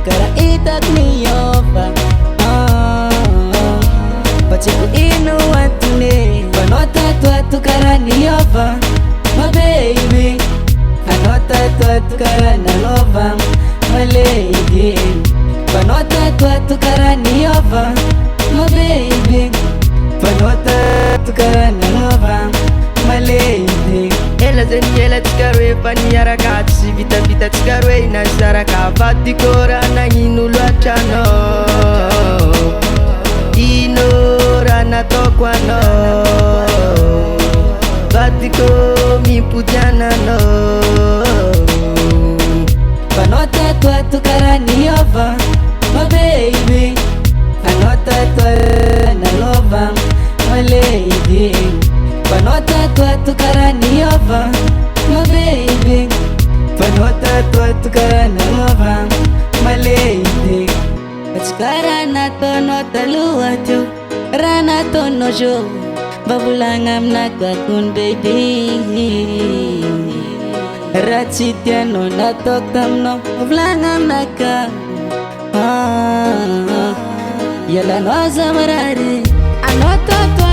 kara itako niova Patsiko ino antony Anao tato kara niova My baby Anao tato kara nalova My lady Anao tato kara niova My baby Anao tato kara nalova My lady Ela zany ela tsika roe fa niaraka tsy vitavita tsika roe nazaraka vadiko raha nagnino loatra anao Ino raha nataoko anao vadiko mipody ananao Anao tato kara niova My baby Anao tato nalova My lady Anao tato kara niova My baby Anao tato kara nalova My lady Atsika raha nataonao taloha teo Raha nataonao zao mba volagna aminako akony baby Raha tsy tianao nataoko taminao volagna aminaka Ialanao aza marary Anao tato